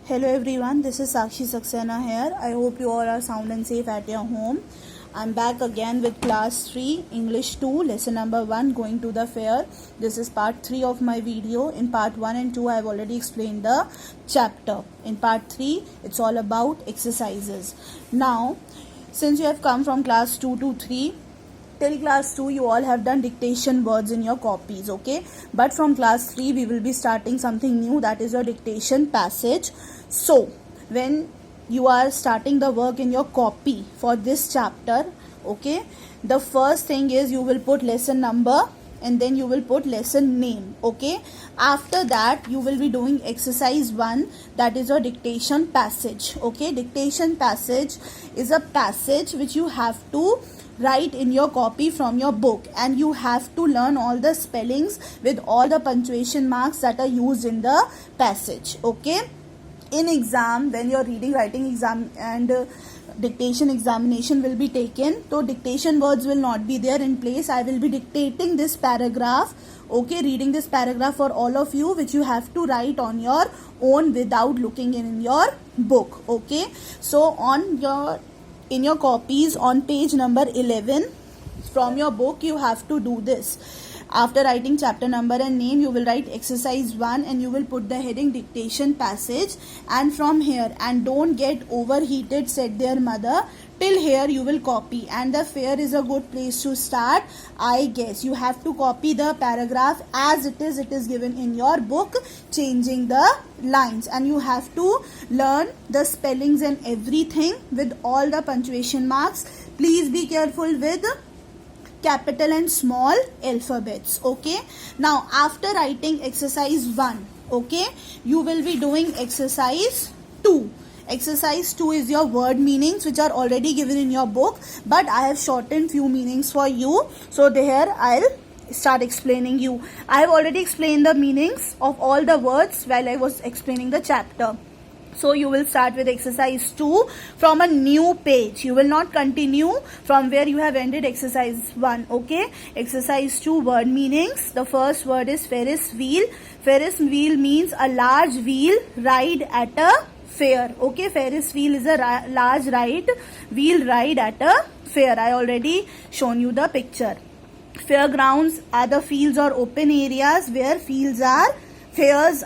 Hello everyone, this is Sakshi Saxena here. I hope you all are sound and safe at your home. I'm back again with class 3, English 2, lesson number 1, going to the fair. This is part 3 of my video. In part 1 and 2, I've already explained the chapter. In part 3, it's all about exercises. Now, since you have come from class 2 to 3, till class 2 you all have done dictation words in your copies, okay? But from class 3 we will be starting something new, that is your dictation passage. So when you are starting the work in your copy for this chapter, okay, the first thing is you will put lesson number and then you will put lesson name, okay? After that you will be doing exercise 1, that is your dictation passage, okay? Dictation passage is a passage which you have to write in your copy from your book, and you have to learn all the spellings with all the punctuation marks that are used in the passage, okay? In exam, when your reading writing exam and dictation examination will be taken, so dictation words will not be there in place. I will be dictating this paragraph, okay, reading this paragraph for all of you, which you have to write on your own without looking in your book, okay? So in your copies on page number 11 from your book you have to do this. After writing chapter number and name, you will write exercise 1 and you will put the heading dictation passage, and from here, and don't get overheated, said their mother. Till here you will copy, and the fair is a good place to start, I guess. You have to copy the paragraph as it is given in your book, changing the lines, and you have to learn the spellings and everything with all the punctuation marks. Please be careful with capital and small alphabets, okay? Now after writing exercise 1, okay, you will be doing exercise 2. Exercise 2 is your word meanings, which are already given in your book, but I have shortened few meanings for you. So there I'll start explaining you. I have already explained the meanings of all the words while I was explaining the chapter. So you will start with exercise 2 from a new page. You will not continue from where you have ended exercise 1, okay? Exercise 2, word meanings. The first word is Ferris wheel. Ferris wheel means a large wheel ride at a fair, okay? Ferris wheel is a large wheel ride at a fair. I already shown you the picture. Fairgrounds are the fields or open areas where fairs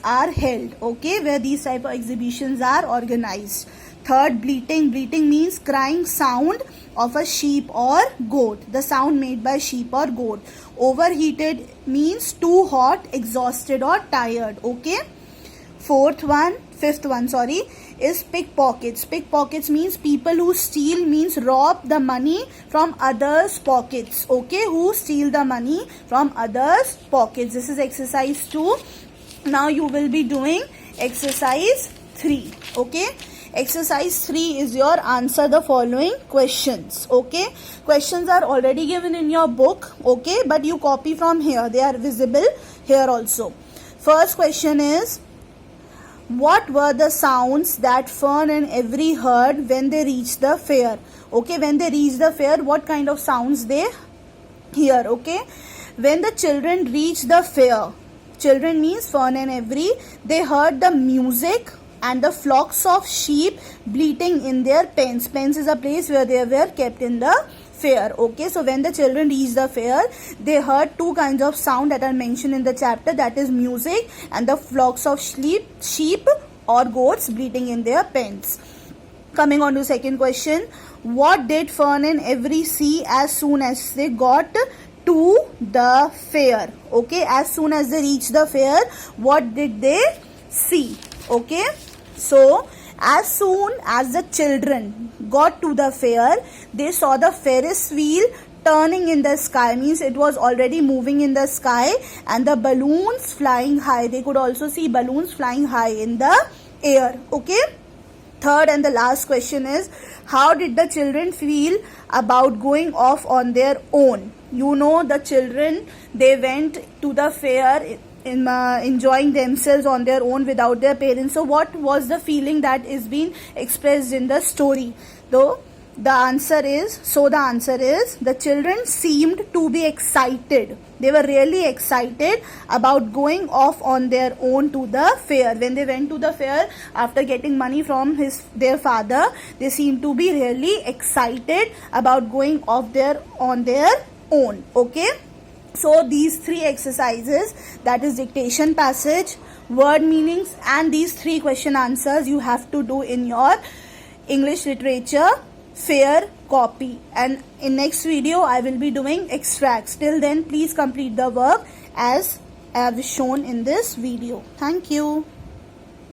are held, okay, where these type of exhibitions are organized. Third, bleating. Bleating means crying sound of a sheep or goat, the sound made by sheep or goat. Overheated means too hot, exhausted or tired, okay? Fifth one, is pickpockets. Pickpockets means people who steal, means rob the money from others' pockets, okay? Who steal the money from others' pockets. This is exercise 2. Now you will be doing exercise 3, okay? Exercise 3 is your answer the following questions, okay? Questions are already given in your book, okay? But you copy from here. They are visible here also. First question is, what were the sounds that Fern and Avery heard when they reached the fair? Okay, when they reached the fair, what kind of sounds they hear, okay? When the children reached the fair, children means Fern and Avery, they heard the music and the flocks of sheep bleating in their pens. Pens is a place where they were kept in the fair, okay? So when the children reached the fair, they heard two kinds of sound that are mentioned in the chapter, that is music and the flocks of sheep or goats bleating in their pens. Coming on to second question, what did Fern and Avery see as soon as they got to the fair, okay? As soon as they reached the fair, what did they see, okay? So as soon as the children got to the fair, they saw the Ferris wheel turning in the sky, means it was already moving in the sky, and the balloons flying high. They could also see balloons flying high in the air, okay? Third and the last question is, how did the children feel about going off on their own? You know, the children, they went to the fair enjoying themselves on their own without their parents. So what was the feeling that is being expressed in the story? Though the answer is the children seemed to be excited. They were really excited about going off on their own to the fair. When they went to the fair after getting money from their father, they seemed to be really excited about going off on their own. Okay, so these three exercises, that is dictation passage, word meanings, and these three question answers, you have to do in your English literature fair copy. And in next video I will be doing extracts. Till then, please complete the work as I have shown in this video. Thank you.